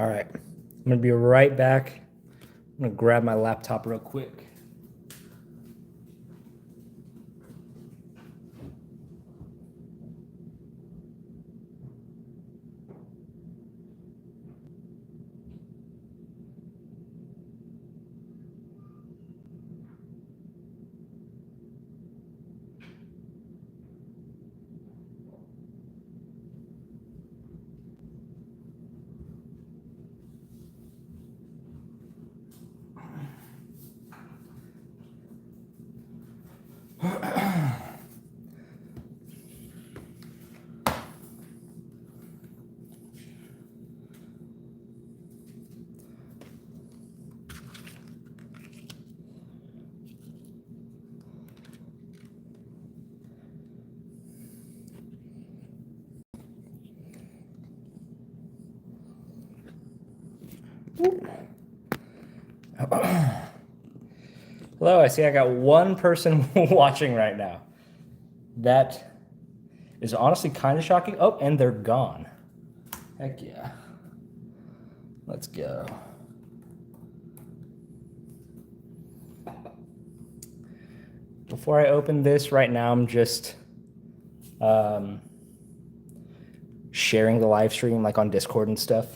All right, I'm gonna be right back. I'm gonna grab my laptop real quick. Hello, I see I got one person watching right now. That is honestly kind of shocking. Oh, and they're gone. Heck yeah. Let's go. Before I open this right now, I'm just sharing the live stream like on Discord and stuff.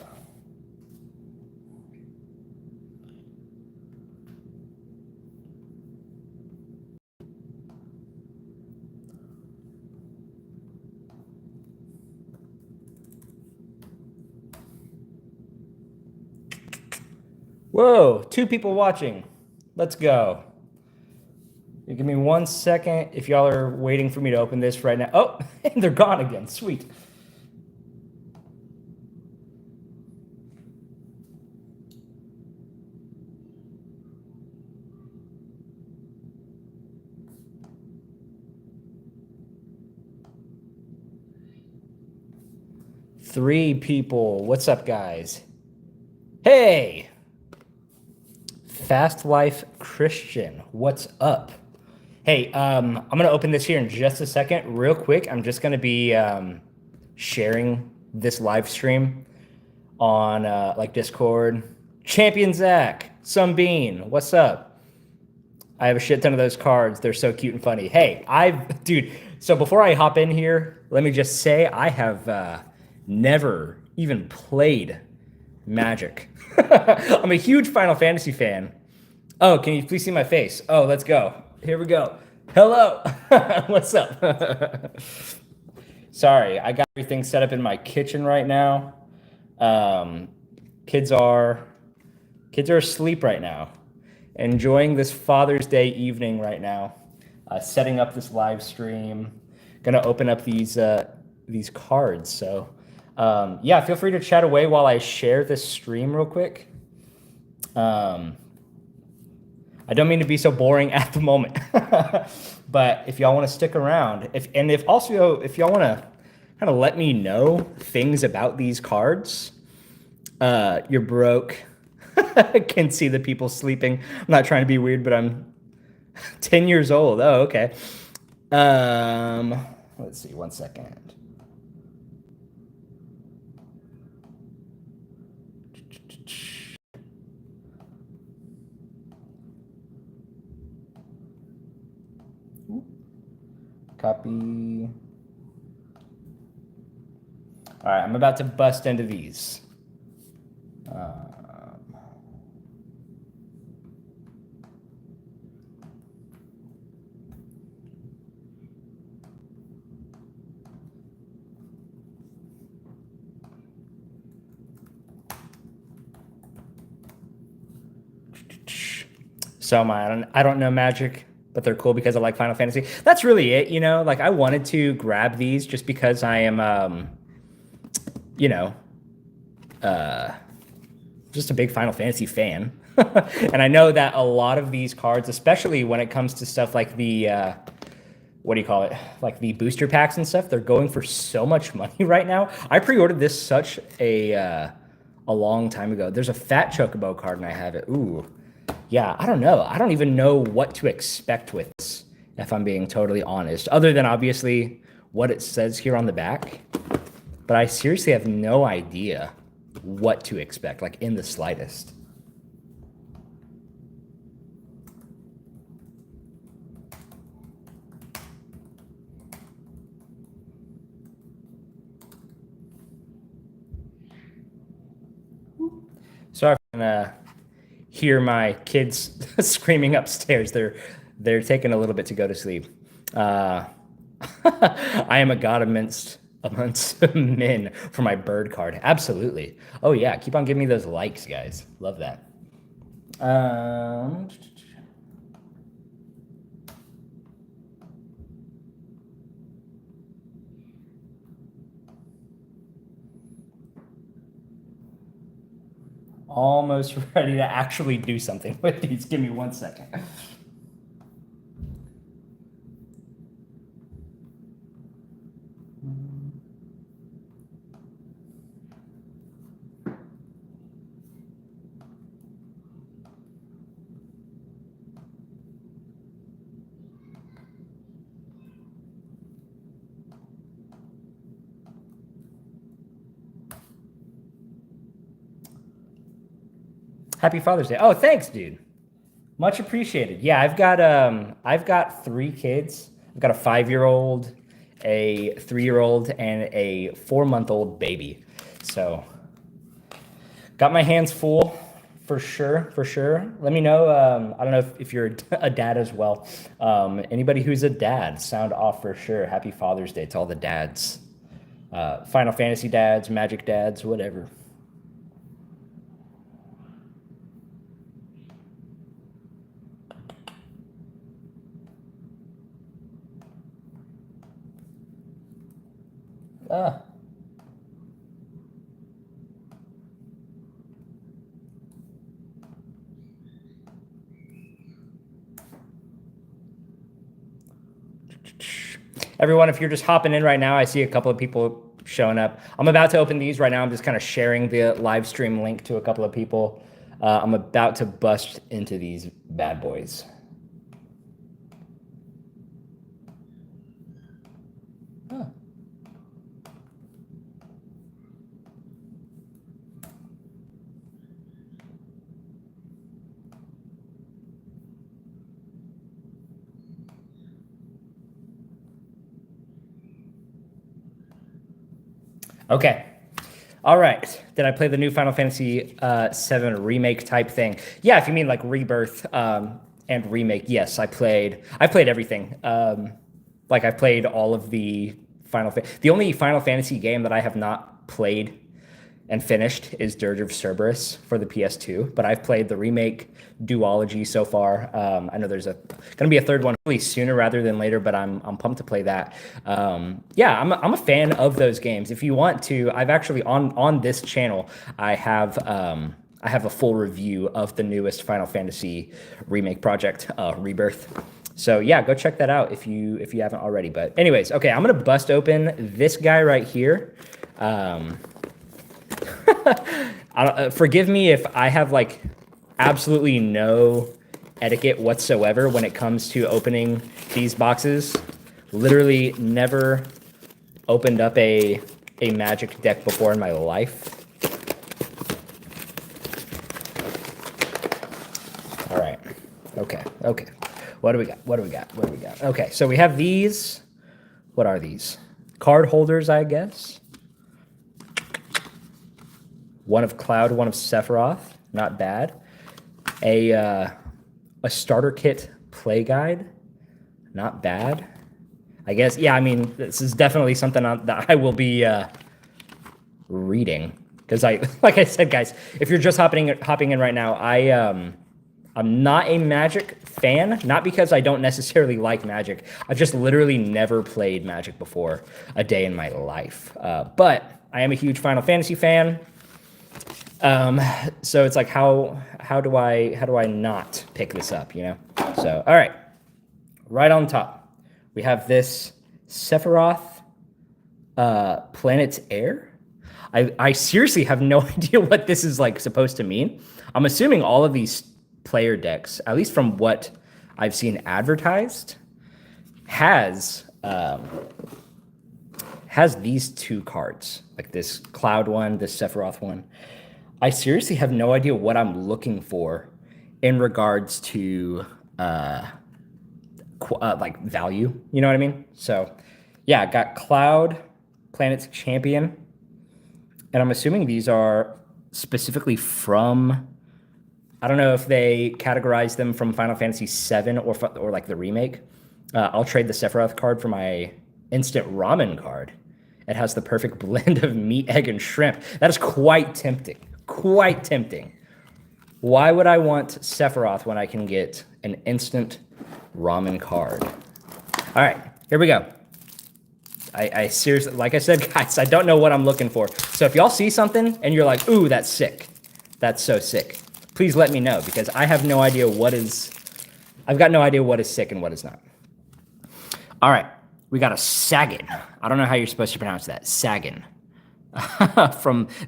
Whoa, 2 people watching. Let's go. Give me 1 second if y'all are waiting for me to open this right now. Oh, they're gone again. Sweet. Three people. What's up, guys? Hey! Fast Life Christian. What's up? Hey, I'm going to open this here in just a second. Real quick, I'm just going to be sharing this live stream on like Discord. Champion Zach, Sunbean, what's up? I have a shit ton of those cards. They're so cute and funny. Hey, dude, so before I hop in here, let me just say I have never even played Magic. I'm a huge Final Fantasy fan. Oh, can you please see my face? Oh, let's go. Here we go. Hello. What's up? Sorry, I got everything set up in my kitchen right now. Kids are asleep right now. Enjoying this Father's Day evening right now. Setting up this live stream. Gonna open up these cards. So yeah, feel free to chat away while I share this stream real quick. I don't mean to be so boring at the moment, but if y'all want to stick around, if y'all want to kind of let me know things about these cards, you're broke. Can see the people sleeping. I'm not trying to be weird, but I'm 10 years old. Oh, okay. Let's see, 1 second. Copy. All right, I'm about to bust into these. So I don't know Magic, but they're cool because I like Final Fantasy. That's really it, you know. Like I wanted to grab these just because I am, you know, just a big Final Fantasy fan, and I know that a lot of these cards, especially when it comes to stuff like the what do you call it, like the booster packs and stuff, they're going for so much money right now. I pre-ordered this such a long time ago. There's a fat Chocobo card, and I have it. Ooh. Yeah, I don't know. I don't even know what to expect with this, if I'm being totally honest, other than obviously what it says here on the back. But I seriously have no idea. what to expect, like in the slightest. Sorry if I'm gonna hear my kids screaming upstairs. They're taking a little bit to go to sleep. Uh, I am a god amongst men for my bird card. Absolutely. Oh yeah, keep on giving me those likes, guys. Love that. Um, almost ready to actually do something with these. Give me 1 second. Happy Father's Day. Oh, thanks, dude. Much appreciated. Yeah, I've got 3 kids. I've got a 5-year-old, a 3-year-old, and a 4-month-old baby. So got my hands full for sure, for sure. Let me know. I don't know if you're a dad as well. Anybody who's a dad, sound off for sure. Happy Father's Day to all the dads. Final Fantasy dads, Magic dads, whatever. Ah. Everyone, if you're just hopping in right now, I see a couple of people showing up. I'm about to open these right now. I'm just kind of sharing the live stream link to a couple of people. I'm about to bust into these bad boys. Huh. Okay. All right. Did I play the new Final Fantasy VII remake type thing? Yeah, if you mean like Rebirth and remake, yes, I played. I played everything. Like I played all of the the only Final Fantasy game that I have not played and finished is Dirge of Cerberus for the PS2, but I've played the remake duology so far. I know there's gonna be a third one really sooner rather than later, but I'm pumped to play that. Yeah, I'm a fan of those games. If you want to, I've actually on this channel I have a full review of the newest Final Fantasy remake project, Rebirth. So yeah, go check that out if you haven't already. But anyways, okay, I'm gonna bust open this guy right here. Forgive me if I have like absolutely no etiquette whatsoever when it comes to opening these boxes. Literally never opened up a Magic deck before in my life. All right. Okay. Okay. What do we got? What do we got? What do we got? Okay. So we have these. What are these? Card holders, I guess. One of Cloud, one of Sephiroth. Not bad. A starter kit play guide. Not bad. I guess, yeah, I mean, this is definitely something that I will be reading. Because like I said, guys, if you're just hopping in right now, I'm not a Magic fan. Not because I don't necessarily like Magic. I've just literally never played Magic before a day in my life. But I am a huge Final Fantasy fan. So it's like, how do I not pick this up, you know? So, all right, right on top, we have this Sephiroth, Planet's Heir. I seriously have no idea what this is like supposed to mean. I'm assuming all of these player decks, at least from what I've seen advertised, has has these two cards, like this Cloud one, this Sephiroth one. I seriously have no idea what I'm looking for in regards to like value. You know what I mean? So yeah, got Cloud, Planet's Champion, and I'm assuming these are specifically from. I don't know if they categorize them from Final Fantasy VII or like the remake. I'll trade the Sephiroth card for my instant ramen card. It has the perfect blend of meat, egg, and shrimp. That is quite tempting. Quite tempting. Why would I want Sephiroth when I can get an instant ramen card? All right, here we go. I seriously, like I said, guys, I don't know what I'm looking for. So if y'all see something and you're like, ooh, that's sick. That's so sick. Please let me know, because I have no idea I've got no idea what is sick and what is not. All right, we got a Sagan. I don't know how you're supposed to pronounce that. Sagan.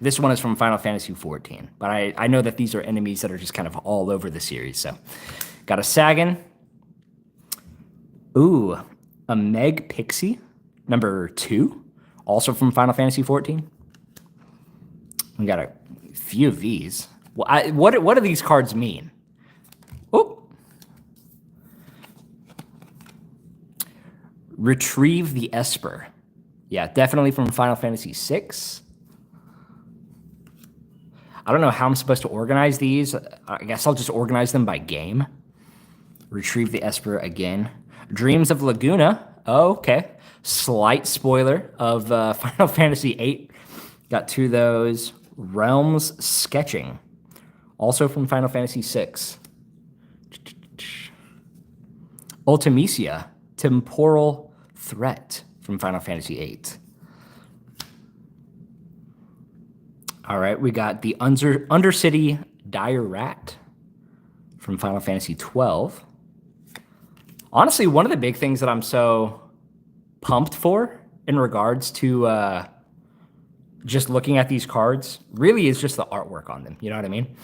This one is from Final Fantasy XIV, but I know that these are enemies that are just kind of all over the series. So got a Sagan. Ooh, a Meg Pixie, number 2, also from Final Fantasy XIV. We got a few of these. Well, what do these cards mean? Oh. Retrieve the Esper. Yeah, definitely from Final Fantasy VI. I don't know how I'm supposed to organize these. I guess I'll just organize them by game. Retrieve the Esper again. Dreams of Laguna. Oh, okay. Slight spoiler of Final Fantasy VIII. Got 2 of those. Realms Sketching. Also from Final Fantasy VI. Ultimecia, Temporal Threat from Final Fantasy VIII. All right, we got the Undercity Dire Rat from Final Fantasy XII. Honestly, one of the big things that I'm so pumped for in regards to just looking at these cards really is just the artwork on them. You know what I mean?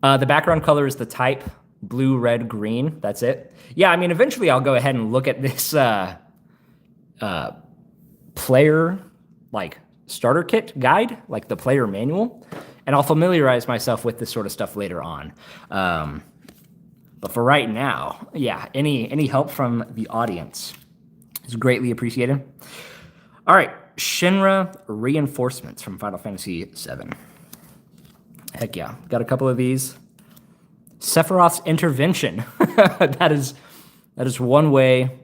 The background color is the type blue, red, green. That's it. Yeah, I mean, eventually I'll go ahead and look at this player, like, starter kit guide, like the player manual, and I'll familiarize myself with this sort of stuff later on. But for right now, yeah, any help from the audience is greatly appreciated. All right, Shinra Reinforcements from Final Fantasy VII. Heck yeah, got a couple of these. Sephiroth's Intervention. that is one way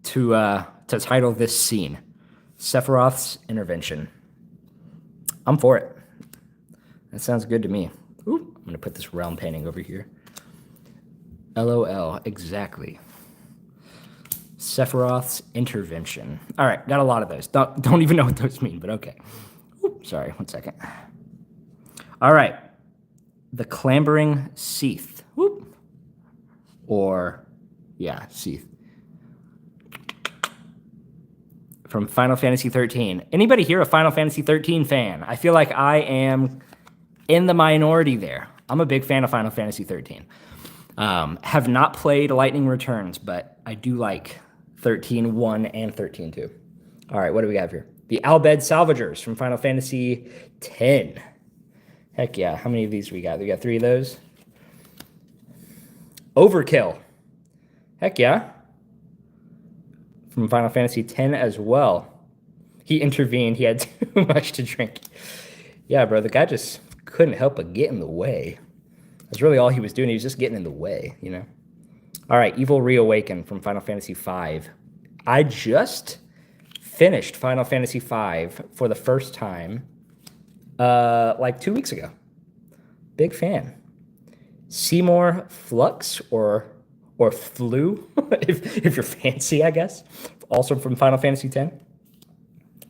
to title this scene. Sephiroth's Intervention. I'm for it. That sounds good to me. Ooh, I'm gonna put this realm painting over here. LOL, exactly. Sephiroth's Intervention. All right, got a lot of those. Don't even know what those mean, but okay. Ooh, sorry, 1 second. All right, the Clambering Seath. Whoop. Or, yeah, Seath. From Final Fantasy XIII. Anybody here a Final Fantasy XIII fan? I feel like I am in the minority there. I'm a big fan of Final Fantasy XIII. Have not played Lightning Returns, but I do like 13.1 and 13.2. All right, what do we have here? The Albed Salvagers from Final Fantasy X. Heck yeah, how many of these we got? We got 3 of those. Overkill. Heck yeah. From Final Fantasy X as well. He intervened. He had too much to drink. Yeah, bro, the guy just couldn't help but get in the way. That's really all he was doing. He was just getting in the way, you know? All right, Evil Reawaken from Final Fantasy V. I just finished Final Fantasy V for the first time like 2 weeks ago. Big fan. Seymour Flux or Flu, if you're fancy, I guess. Also from Final Fantasy X.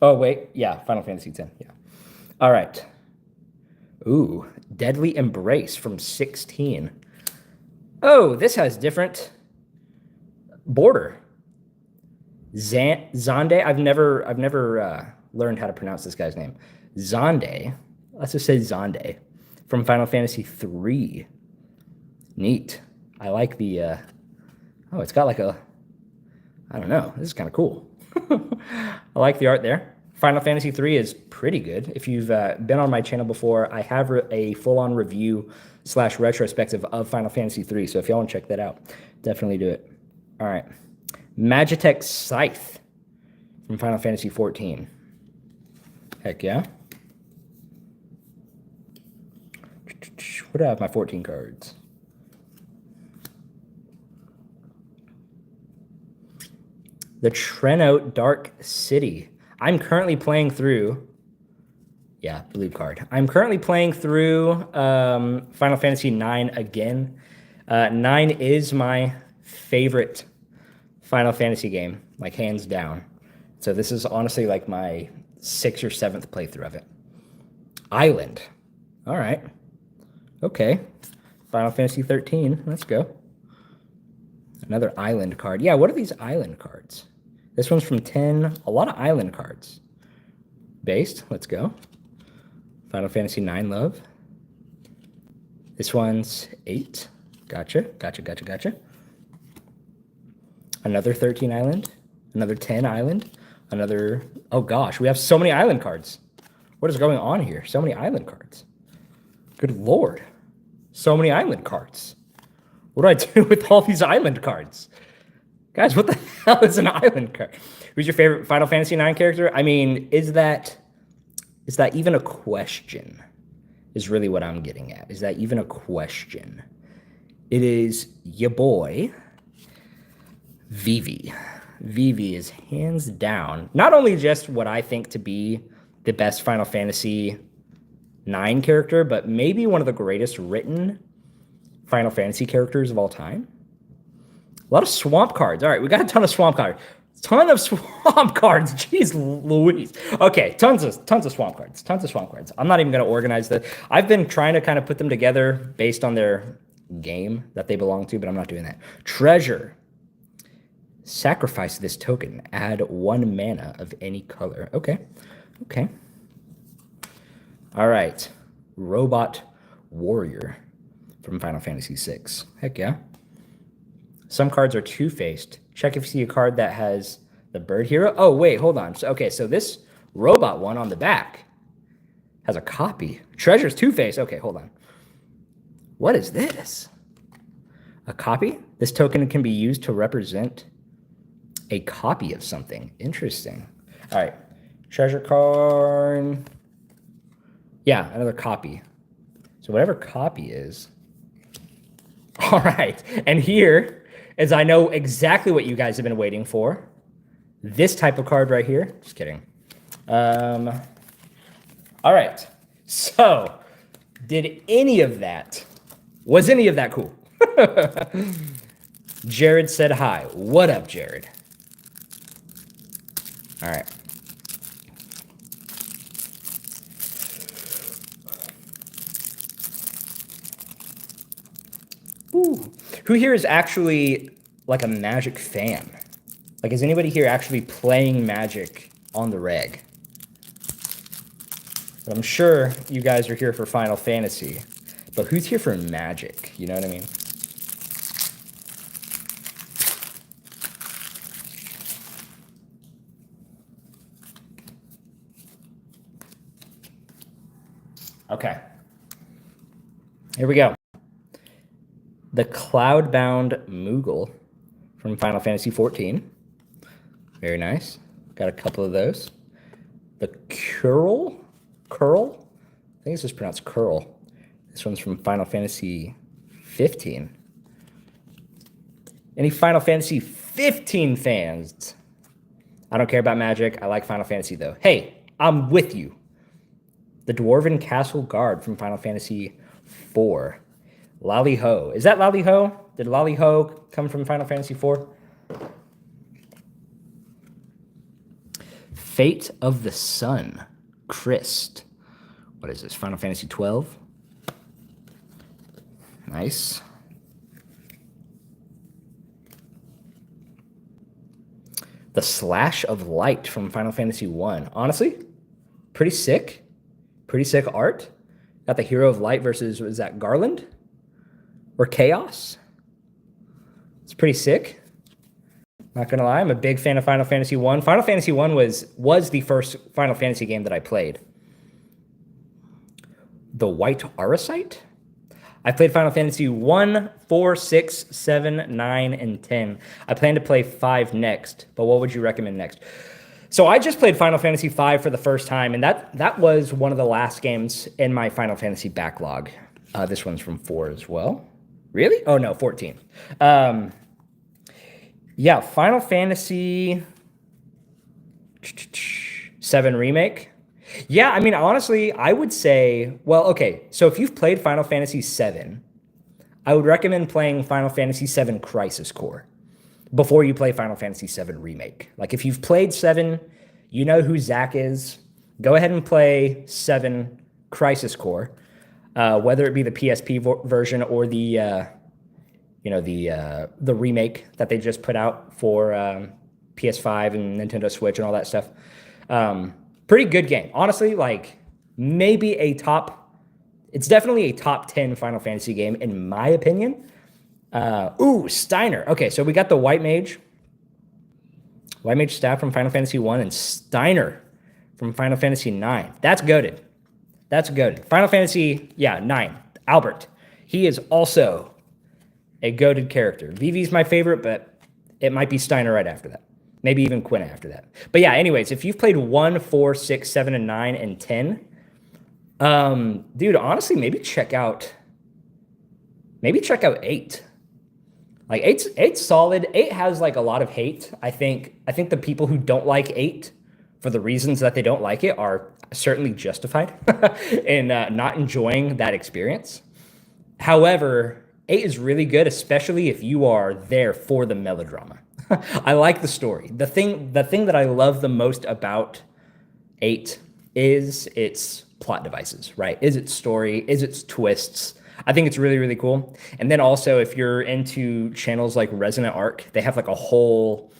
Oh, wait. Yeah, Final Fantasy X. Yeah. All right. Ooh, Deadly Embrace from 16. Oh, this has different border. Zande. I've never learned how to pronounce this guy's name. Zande. Let's just say Zande from Final Fantasy III. Neat. I like the. Oh, it's got like a. I don't know. This is kind of cool. I like the art there. Final Fantasy 3 is pretty good. If you've been on my channel before, I have a full-on review / retrospective of Final Fantasy 3. So if y'all want to check that out, definitely do it. All right. Magitech Scythe from Final Fantasy 14. Heck yeah. What do I have my 14 cards? The Trenote Dark City. I'm currently playing through... Yeah, blue card. I'm currently playing through Final Fantasy 9 again. 9 is my favorite Final Fantasy game, like hands down. So this is honestly like my 6th or 7th playthrough of it. Island. All right. Okay. Final Fantasy 13. Let's go. Another island card. Yeah, what are these island cards? This one's from 10. A lot of island cards. Based. Let's go. Final Fantasy 9 love. This one's 8. Gotcha. Another 13 island. Another 10 island. Another... Oh, gosh. We have so many island cards. What is going on here? So many island cards. Good Lord. So many island cards. What do I do with all these island cards? Guys, what the hell is an island card? Who's your favorite Final Fantasy 9 character? I mean, is that even a question? Is really what I'm getting at. Is that even a question? It is your boy, Vivi. Vivi is hands down, not only just what I think to be the best Final Fantasy 9 character, but maybe one of the greatest written Final Fantasy characters of all time. A lot of swamp cards. All right, we got a ton of swamp cards. Ton of swamp cards. Jeez Louise. Okay, tons of swamp cards. Tons of swamp cards. I'm not even going to organize that. I've been trying to kind of put them together based on their game that they belong to, but I'm not doing that. Treasure. Sacrifice this token. Add 1 mana of any color. Okay. All right. Robot Warrior from Final Fantasy VI. Heck yeah. Some cards are two-faced. Check if you see a card that has the bird hero. Oh, wait, hold on. So this robot one on the back has a copy. Treasure's two-faced. Okay, hold on. What is this? A copy? This token can be used to represent a copy of something. Interesting. All right. Treasure card. Yeah, another copy. So whatever copy is. All right. And here, as I know exactly what you guys have been waiting for, this type of card right here. Just kidding. All right. So did any of that, was any of that cool? Jared said hi. What up, Jared? All right. Ooh. Who here is actually like a Magic fan? Like, is anybody here actually playing Magic on the reg? But I'm sure you guys are here for Final Fantasy. But who's here for Magic? You know what I mean? Okay. Here we go. The Cloudbound Moogle from Final Fantasy XIV. Very nice. Got a couple of those. The Curl? I think it's just pronounced Curl. This one's from Final Fantasy 15. Any Final Fantasy 15 fans? I don't care about Magic. I like Final Fantasy, though. Hey, I'm with you. The Dwarven Castle Guard from Final Fantasy 4. Lally Ho. Is that Lally Ho? Did Lally Ho come from Final Fantasy 4? Fate of the Sun. Christ. What is this? Final Fantasy 12? Nice. The Slash of Light from Final Fantasy 1. Honestly, pretty sick. Pretty sick art. Got the Hero of Light versus, was that Garland? Or Chaos? It's pretty sick. Not gonna lie, I'm a big fan of Final Fantasy One. Final Fantasy One was the first Final Fantasy game that I played. The White Auracite? I played Final Fantasy 1, 4, 6, 7, 9, and 10. I plan to play 5 next, but what would you recommend next? So I just played Final Fantasy 5 for the first time, and that was one of the last games in my Final Fantasy backlog. This one's from 4 as well. Really? Oh no, 14. Yeah, Final Fantasy 7 Remake. Yeah, I mean, honestly, I would say, well, okay, so if you've played Final Fantasy VII, I would recommend playing Final Fantasy VII Crisis Core before you play Final Fantasy VII Remake. Like, if you've played 7, you know who Zack is, go ahead and play 7 Crisis Core, whether it be the PSP version or the remake that they just put out for PS5 and Nintendo Switch and all that stuff. Pretty good game. Honestly, like it's definitely a top 10 Final Fantasy game in my opinion. Steiner. Okay, so we got the White Mage staff from Final Fantasy 1 and Steiner from Final Fantasy 9. That's goated. Final Fantasy, 9. Albert. He is also a goated character. Vivi's my favorite, but it might be Steiner right after that. Maybe even Quinn after that. But yeah, anyways, if you've played 1, 4, 6, 7, and 9, and 10, dude, honestly, maybe check out 8. Like 8's solid. 8 has like a lot of hate. I think the people who don't like 8 for the reasons that they don't like it are certainly justified in not enjoying that experience. However, 8 is really good, especially if you are there for the melodrama. I like the story. The thing that I love the most about 8 is its plot devices, right? Is its story, is its twists. I think it's really, really cool. And then also, if you're into channels like Resonant Arc, they have like a whole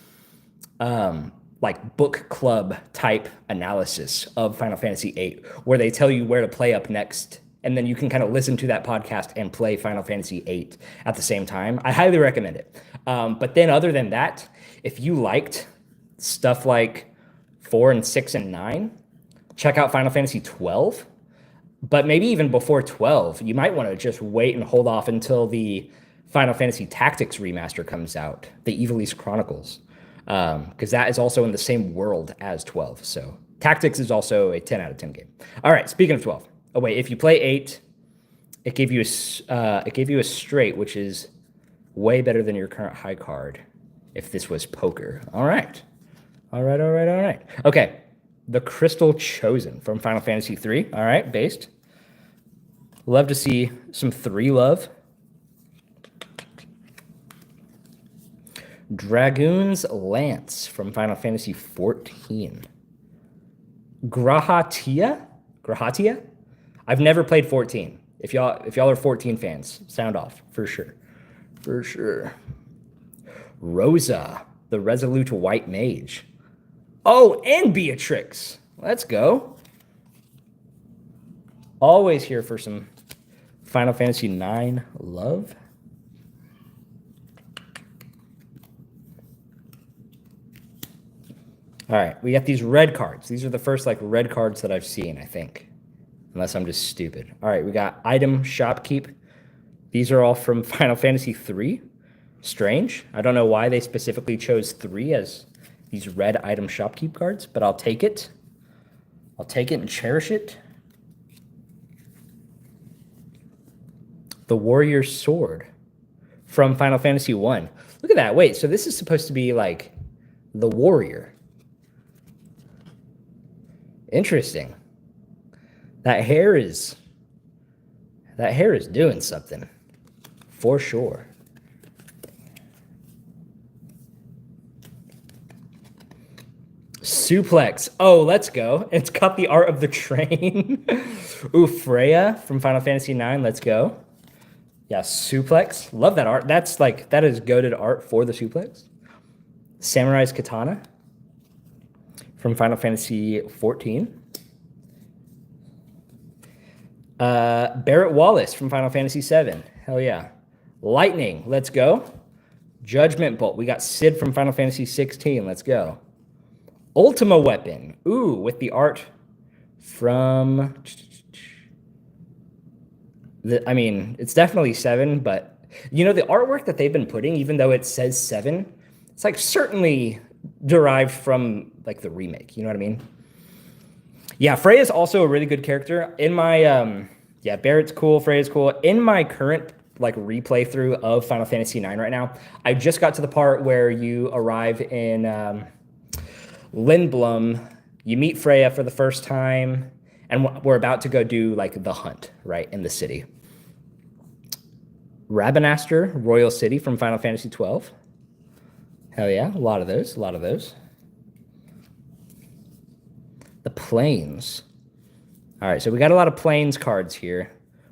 like book club type analysis of Final Fantasy VIII, where they tell you where to play up next, and then you can kind of listen to that podcast and play Final Fantasy VIII at the same time. I highly recommend it. But then other than that, if you liked stuff like 4 and 6 and 9, check out Final Fantasy 12. But maybe even before 12, you might want to just wait and hold off until the Final Fantasy Tactics remaster comes out, the Ivalice Chronicles, because that is also in the same world as 12. So Tactics is also a 10 out of 10 game. All right, speaking of 12. Oh wait, if you play 8, it gave you a straight, which is way better than your current high card. If this was poker, all right. Okay, the Crystal Chosen from Final Fantasy 3. All right, based. Love to see some 3 love. Dragoon's Lance from Final Fantasy 14. Grahatia? I've never played 14. If y'all are 14 fans, sound off for sure. Rosa, the Resolute White Mage. Oh, and Beatrix. Let's go. Always here for some Final Fantasy 9 love. All right, we got these red cards. These are the first like red cards that I've seen, I think. Unless I'm just stupid. All right, we got Item Shopkeep. These are all from Final Fantasy 3. Strange. I don't know why they specifically chose 3 as these red Item Shopkeep cards, but I'll take it. I'll take it and cherish it. The Warrior's Sword from Final Fantasy 1. Look at that. Wait, so this is supposed to be like the warrior. Interesting. That hair is doing something, for sure. Suplex. Oh, let's go. It's got the art of the train. Ooh, Freya from Final Fantasy 9. Let's go. Yeah, suplex. Love that art. That is goated art for the suplex. Samurai's Katana from Final Fantasy 14. Barrett Wallace from Final Fantasy 7. Hell yeah. Lightning. Let's go. Judgment Bolt. We got Sid from Final Fantasy 16. Let's go. Ultima Weapon. Ooh, with the art from... I mean, it's definitely 7, but... You know, the artwork that they've been putting, even though it says 7, it's like certainly derived from like the remake. You know what I mean? Yeah, Freya's also a really good character. In my... yeah, Barrett's cool. Freya's cool. In my current like replay through of Final Fantasy IX right now, I just got to the part where you arrive in Lindblum, you meet Freya for the first time, and we're about to go do like the hunt, right, in the city. Rabanastre, Royal City from Final Fantasy 12. Hell yeah, a lot of those, a lot of those. The Plains. All right, so we got a lot of Plains cards here.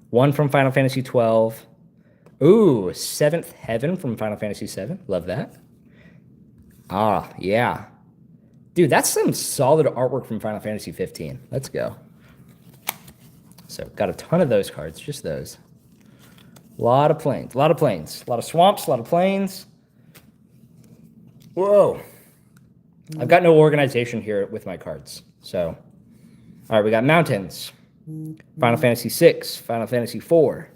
One from Final Fantasy 12. Ooh, Seventh Heaven from Final Fantasy 7. Love that. Ah, yeah. Dude, that's some solid artwork from Final Fantasy 15. Let's go. So, got a ton of those cards, just those. A lot of plains, a lot of plains. A lot of swamps, a lot of plains. Whoa. I've got no organization here with my cards. So, all right, we got mountains. Final Fantasy 6, Final Fantasy 4,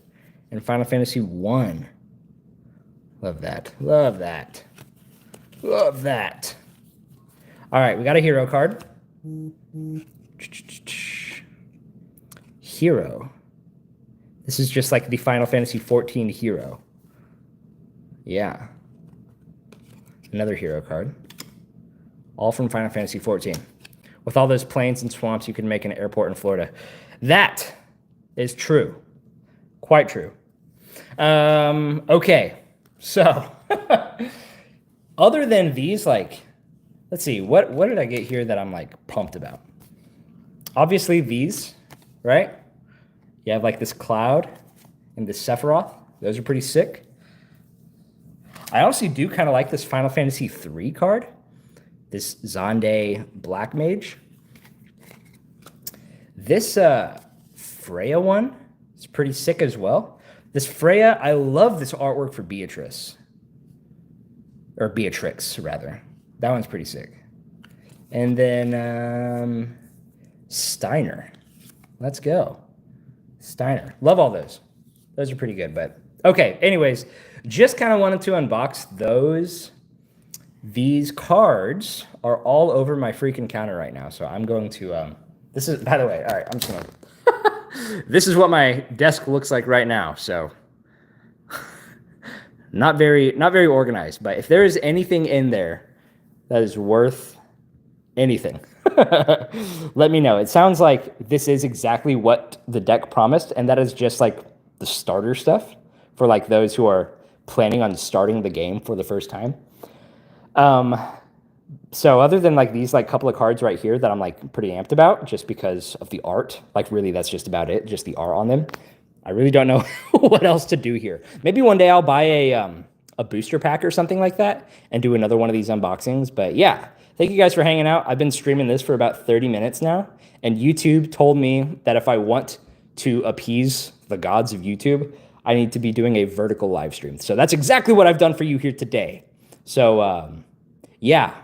and Final Fantasy 1. Love that. Love that. Love that. All right, we got a hero card. Hero. This is just like the Final Fantasy 14 hero. Yeah. Another hero card. All from Final Fantasy 14. With all those plains and swamps, you can make an airport in Florida. That is true. Quite true. Okay. So, other than these, like, let's see, what did I get here that I'm, like, pumped about? Obviously, these, right? You have, like, this Cloud and this Sephiroth. Those are pretty sick. I honestly do kind of like this Final Fantasy 3 card. This Xande Black Mage. This Freya one is pretty sick as well. This Freya, I love this artwork for Beatrice. Or Beatrix, rather. That one's pretty sick. And then Steiner. Let's go. Steiner. Love all those. Those are pretty good, but... Okay, anyways, just kind of wanted to unbox those. These cards are all over my freaking counter right now, so I'm going to... this is, by the way, all right, I'm just going to... This is what my desk looks like right now, so... not very organized, but if there is anything in there that is worth anything, let me know. It sounds like this is exactly what the deck promised, and that is just like the starter stuff for like those who are planning on starting the game for the first time. So other than like these like couple of cards right here that I'm like pretty amped about just because of the art, like really that's just about it, just the art on them. I really don't know what else to do here. Maybe one day I'll buy a booster pack or something like that and do another one of these unboxings. But yeah, thank you guys for hanging out. I've been streaming this for about 30 minutes now, and YouTube told me that if I want to appease the gods of YouTube, I need to be doing a vertical live stream. So that's exactly what I've done for you here today. So yeah,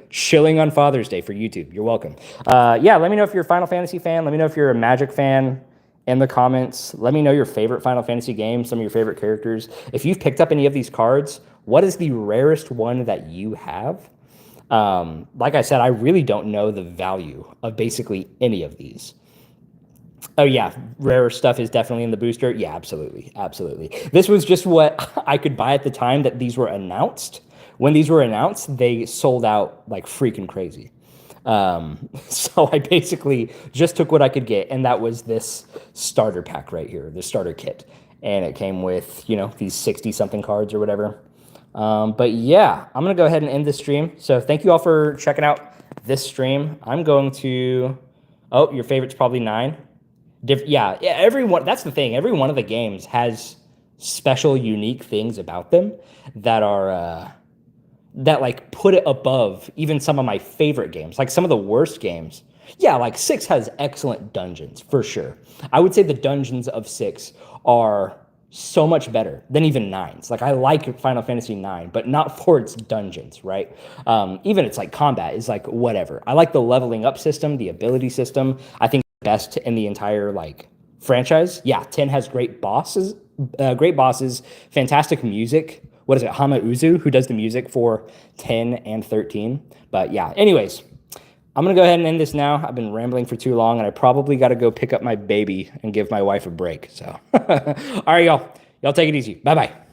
chilling on Father's Day for YouTube. You're welcome. Yeah, let me know if you're a Final Fantasy fan. Let me know if you're a Magic fan in the comments. Let me know your favorite Final Fantasy game, some of your favorite characters. If you've picked up any of these cards, what is the rarest one that you have? Like I said, I really don't know the value of basically any of these. Oh yeah, rarer stuff is definitely in the booster. Yeah, absolutely, absolutely. This was just what I could buy at the time that these were announced. When these were announced, they sold out like freaking crazy. So I basically just took what I could get, and that was this starter pack right here, the starter kit. And it came with, you know, these 60-something cards or whatever. But yeah, I'm going to go ahead and end this stream. So thank you all for checking out this stream. I'm going to... Oh, your favorite's probably 9. Yeah, everyone. That's the thing. Every one of the games has special, unique things about them that are... that like put it above even some of my favorite games, like some of the worst games. Yeah, like 6 has excellent dungeons for sure. I would say the dungeons of 6 are so much better than even nines. Like I like Final Fantasy 9, but not for its dungeons, right? Even its like combat is like whatever. I like the leveling up system, the ability system. I think best in the entire like franchise. Yeah, 10 has great bosses, fantastic music. What is it? Hama Uzu, who does the music for 10 and 13. But yeah, anyways, I'm gonna go ahead and end this now. I've been rambling for too long, and I probably got to go pick up my baby and give my wife a break. So, all right, y'all. Y'all take it easy. Bye bye.